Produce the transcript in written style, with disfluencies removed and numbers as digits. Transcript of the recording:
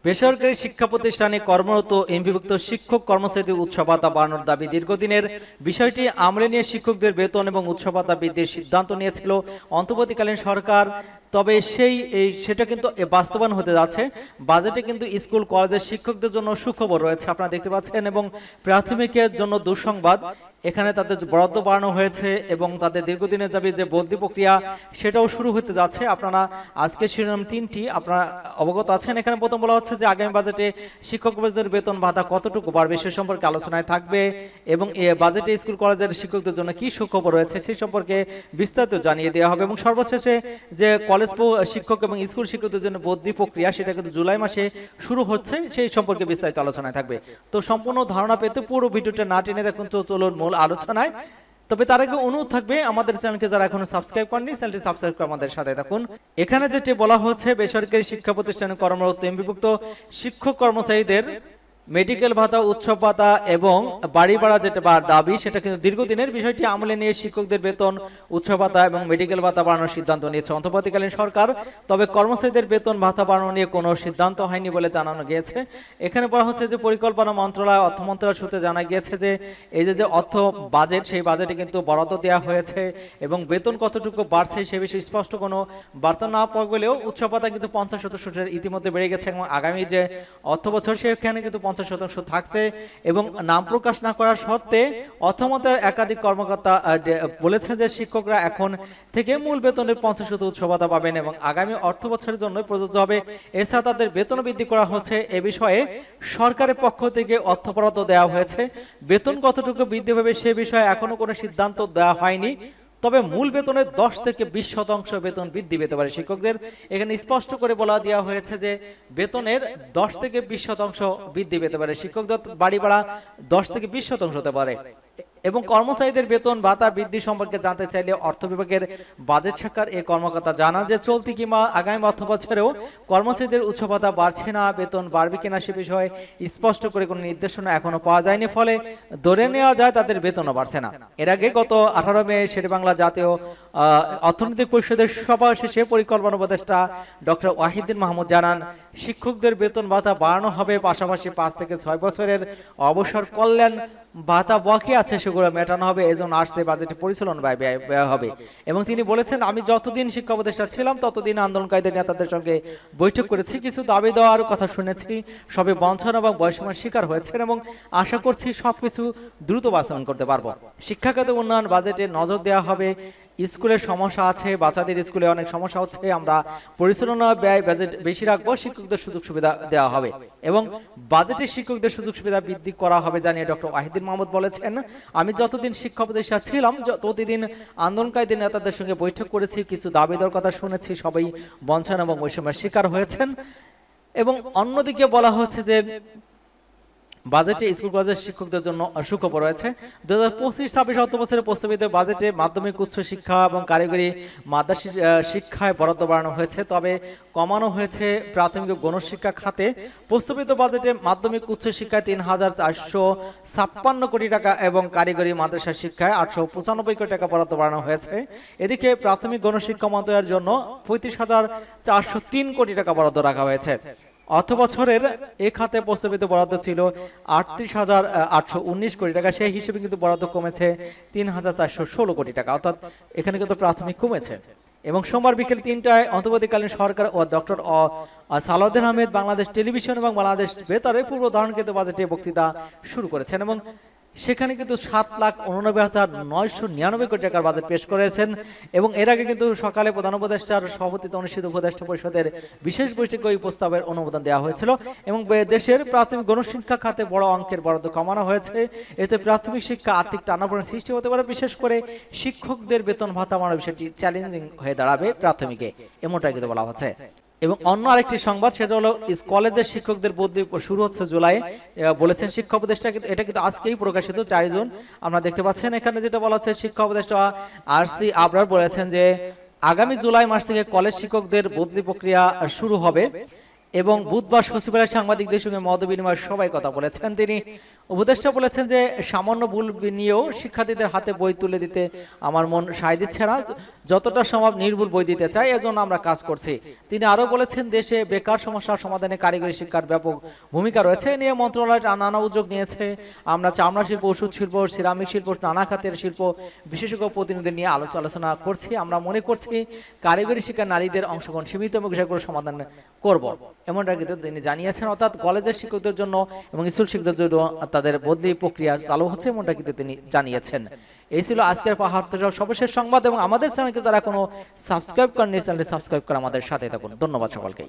বেসরকারি শিক্ষা প্রতিষ্ঠানে কর্মরত এমপিভুক্ত শিক্ষক কর্মচারীদের উৎসব ভাতা বাড়ানোর দাবি দীর্ঘদিনের। বিষয়টি আমলে নিয়ে শিক্ষকদের বেতন এবং উৎসব ভাতা বৃদ্ধির সিদ্ধান্ত নিয়েছিল অন্তর্বর্তীকালীন সরকার। তবে সেটা কিন্তু বাস্তবায়ন হতে যাচ্ছে। বাজেটে কিন্তু স্কুল কলেজের শিক্ষকদের জন্য সুখবর রয়েছে, আপনারা দেখতে পাচ্ছেন। এবং প্রাথমিকের জন্য দুঃসংবাদ, এখানে তাদের বরাদ্দ বাড়ানো হয়েছে এবং তাদের দীর্ঘদিনের দাবি যে বদলি প্রক্রিয়া সেটাও শুরু হতে যাচ্ছে। আপনারা আজকে শিরোনাম তিনটি আপনারা অবগত আছেন। এখানে প্রথম বলা হচ্ছে যে আগামী বাজেটে শিক্ষক কর্মচারীদের বেতন ভাতা কতটুকু বাড়বে সে সম্পর্কে আলোচনায় থাকবে এবং বাজেটে স্কুল কলেজের শিক্ষকদের জন্য কি সুখবর রয়েছে সে সম্পর্কে বিস্তারিত জানিয়ে দেওয়া হবে। এবং সর্বশেষে যে কলেজ শিক্ষক এবং স্কুল শিক্ষকদের জন্য বদলি প্রক্রিয়া সেটা কিন্তু জুলাই মাসে শুরু হচ্ছে, সেই সম্পর্কে বিস্তারিত আলোচনায় থাকবে। তো সম্পূর্ণ ধারণা পেতে পুরো ভিডিওটা না টেনে দেখুন। তো চলুন মূল আলোচনায়। তবে তার আগে অনুরোধ থাকবে আমাদের চ্যানেলকে যারা এখনো সাবস্ক্রাইব করেননি চ্যানেলটি সাবস্ক্রাইব করে আমাদের সাথে থাকুন। এখানে যেটি বলা হচ্ছে বেসরকারি শিক্ষা প্রতিষ্ঠানে কর্মরত এমপিভুক্ত শিক্ষক কর্মচারীদের মেডিকেল ভাতা, উৎসব ভাতা এবং বাড়ি ভাড়া যেটা দাবি সেটা কিন্তু দীর্ঘদিনের। বিষয়টি আমলে নিয়ে শিক্ষকদের বেতন, উৎসব ভাতা এবং মেডিকেল ভাতা বাড়ানোর সিদ্ধান্ত নিয়েছে অন্তর্বর্তীকালীন সরকার। তবে কর্মচারীদের বেতন ভাতা বাড়ানো নিয়ে কোনো সিদ্ধান্ত হয়নি বলে জানানো গিয়েছে। এখানে বলা হচ্ছে যে পরিকল্পনা মন্ত্রণালয়, অর্থ মন্ত্রণালয় সূত্রে জানা গিয়েছে যে এই যে অর্থ বাজেট সেই বাজেটে কিন্তু বরাদ্দ দেওয়া হয়েছে এবং বেতন কতটুকু বাড়ছে সে বিষয়ে স্পষ্ট কোনো বার্তা না পাওয়া গেলেও উৎসব ভাতা কিন্তু 50% ইতিমধ্যে বেড়ে গেছে এবং আগামী যে অর্থ বছর সেখানে কিন্তু 50% থাকছে। এবং নাম প্রকাশ না করার শর্তে অর্থ মন্ত্রণালয়ের একাধিক কর্মকর্তা বলেছেন যে শিক্ষকরা এখন থেকে মূল বেতনের 50% উৎসব ভাতা পাবেন এবং আগামী অর্থ বছরের জন্য প্রযোজ্য হবে। এছাড়া তাদের বেতন বৃদ্ধি করা হচ্ছে। এ বিষয়ে সরকারের পক্ষ থেকে অর্থ বরাদ্দ দেওয়া হয়েছে। বেতন কতটুকু বৃদ্ধি পাবে সে বিষয়ে এখনো কোনো সিদ্ধান্ত দেওয়া হয়নি। তবে মূল বেতনের 10 থেকে 20% বেতন বৃদ্ধি পেতে পারে শিক্ষকদের। এখানে স্পষ্ট করে বলা দেওয়া হয়েছে যে বেতনের 10 থেকে 20% বৃদ্ধি পেতে পারে শিক্ষকদের। বাড়ি ভাড়া 10 থেকে 20% হতে পারে। এবং কর্মচারীদের বেতন ভাতা বৃদ্ধি সম্পর্কে জানতে চাইলে অর্থ বিভাগের বাজেট শাখার এই কর্মকর্তা জানান যে চলতি কিংবা আগামী অর্থ বছরেও কর্মচারীদের উৎসব ভাতা বাড়ছে না, বেতন বাড়বে কিনা সে বিষয়ে স্পষ্ট করে কোনো নির্দেশনা এখনো পাওয়া যায়নি, ফলে ধরে নেওয়া যায় তাদের বেতনও বাড়ছে না। এর আগে গত 18 মে শেরেবাংলা জাতীয় অর্থনৈতিক পরিষদের সভা শেষে পরিকল্পনা উপদেষ্টা ডক্টর ওয়াহিদুদ্দিন মাহমুদ জানান শিক্ষকদের বেতন ভাতা বাড়ানো হবে, পাশাপাশি 5 থেকে 6 বছরের অবসর কল্যাণ ভাতা বাকি আছে সেগুলো মেটানো হবে। এজন্য আসছে বাজেটে পরিচালনা ব্যয় হবে। এবং তিনি বলেছেন আমি যতদিন শিক্ষা উপদেষ্টা ছিলাম ততদিন আন্দোলনকারীদের নেতাদের সঙ্গে বৈঠক করেছি, কিছু দাবি দেওয়ার কথা শুনেছি, সবে বঞ্চনা এবং বৈষম্যের শিকার হয়েছেন এবং আশা করছি সবকিছু দ্রুত বাস্তবায়ন করতে পারবো। শিক্ষা খাতে উন্নয়ন বাজেটে নজর দেওয়া হবে। স্কুলের সমস্যা আছে, বাচ্চাদের স্কুলে অনেক সমস্যা হচ্ছে, আমরা পরিচালনা ব্যয় বাজেট বেশি রাখবো, শিক্ষকদের সুযোগ সুবিধা দেওয়া হবে এবং বাজেটে শিক্ষকদের সুযোগ সুবিধা বৃদ্ধি করা হবে জানিয়ে ডক্টর ওয়াহিদুদ্দিন মাহমুদ বলেছেন আমি যতদিন শিক্ষা উপদেষ্টা ছিলাম ততদিন আন্দোলনকারীদের নেতাদের সঙ্গে বৈঠক করেছি, কিছু দাবি দেওয়ার কথা শুনেছি, সবাই বঞ্চনা এবং বৈষম্যের শিকার হয়েছেন। এবং অন্যদিকে বলা হচ্ছে যে বাজেটে স্কুল কলেজের শিক্ষকদের জন্য সুখবর রয়েছে। 2025-26 অর্থবছরের প্রস্তাবিত বাজেটে মাধ্যমিক, উচ্চ শিক্ষা এবং কারিগরি মাদ্রাসা শিক্ষায় বরাদ্দ বাড়ানো হয়েছে, তবে কমানো হয়েছে প্রাথমিক ও গণশিক্ষা খাতে। প্রস্তাবিত বাজেটে মাধ্যমিক, উচ্চ শিক্ষায় 3,456 কোটি টাকা এবং কারিগরি মাদ্রাসা শিক্ষায় 895 কোটি টাকা বরাদ্দ বাড়ানো হয়েছে। এদিকে প্রাথমিক গণশিক্ষা মন্ত্রণালয়ের জন্য 35,403 কোটি টাকা বরাদ্দ রাখা হয়েছে। অর্থ বছরের এ খাতে প্রস্তাবিত বরাদ্দ ছিল 38,819 কোটি টাকা, সেই হিসেবে কিন্তু বরাদ্দ কমেছে 3,416 কোটি টাকা, অর্থাৎ এখানে কিন্তু প্রাথমিক কমেছে। এবং সোমবার বিকেল 3টায় অন্তর্বর্তীকালীন সরকার ও ডক্টর সালাউদ্দিন আহমেদ বাংলাদেশ টেলিভিশন এবং বাংলাদেশ বেতারে পূর্ব ধারণকৃত বাজেটে বক্তৃতা শুরু করেছেন এবং সেখানে কিন্তু 7,89,999 কোটি টাকার বাজেট পেশ করেছেন। এবং এর আগে কিন্তু সকালে প্রধান উপদেষ্টার সভাপতিত্বে অনুষ্ঠিত উপদেষ্টা পরিষদের বিশেষ বৈঠকে ওই প্রস্তাবের অনুমোদন দেওয়া হয়েছিল এবং দেশের প্রাথমিক গণশিক্ষা খাতে বড় অঙ্কের বরাদ্দ কমানো হয়েছে। এতে প্রাথমিক শিক্ষা আর্থিক টানাপোড়েন সৃষ্টি হতে পারে, বিশেষ করে শিক্ষকদের বেতন ভাতা বাড়ানোর বিষয়টি চ্যালেঞ্জিং হয়ে দাঁড়াবে প্রাথমিকে, এমনটাই কিন্তু বলা হচ্ছে। এবং অন্য আরেকটি সংবাদ সেটা হলো কলেজের শিক্ষকদের বদলি শুরু হচ্ছে জুলাই, বলেছেন শিক্ষা উপদেষ্টা। কিন্তু এটা কিন্তু আজকেই প্রকাশিত 4 জুন, আমরা দেখতে পাচ্ছেন এখানে যেটা বলা হচ্ছে শিক্ষা উপদেষ্টা RC আবরার বলেছেন যে আগামী জুলাই মাস থেকে কলেজ শিক্ষকদের বদলি প্রক্রিয়া শুরু হবে। এবং বুধবার সচিবালয়ে সাংবাদিকদের সঙ্গে মত বিনিময়ের সবাই কথা বলেছেন। তিনি উপদেষ্টা বলেছেন যে সামান্য ভুল নিয়েও শিক্ষার্থীদের হাতে বই তুলে দিতে আমার মন সায় দিচ্ছে না, যতটা সম্ভব নির্ভুল বই দিতে চাই, এজন্য আমরা কাজ করছি। তিনি আরো বলেছেন দেশে বেকার সমস্যার সমাধানে কারিগরি শিক্ষার ব্যাপক ভূমিকা রয়েছে। এ নিয়ে মন্ত্রণালয় নানা উদ্যোগ নিয়েছে। আমরা চামড়া শিল্প, ওষুধ শিল্প, সিরামিক শিল্প, নানা খাতের শিল্প বিশেষজ্ঞ প্রতিনিধি নিয়ে আলোচনা করছি। আমরা মনে করছি কারিগরি শিক্ষা নারীদের অংশগ্রহণ সীমিত এবং বিষয়গুলো সমাধান করব, এমনটা কিন্তু তিনি জানিয়েছেন। অর্থাৎ কলেজের শিক্ষকদের জন্য এবং স্কুল শিক্ষকদের জন্য তাদের বদলি প্রক্রিয়া চালু হচ্ছে, এমনটা কিন্তু তিনি জানিয়েছেন। এই ছিল আজকের পাহাড় সর্বশেষ সংবাদ এবং আমাদের চ্যানেলকে যারা কোনো সাবস্ক্রাইব করেননি, চ্যানেলটি সাবস্ক্রাইব করে আমাদের সাথে থাকুন। ধন্যবাদ সকলকে।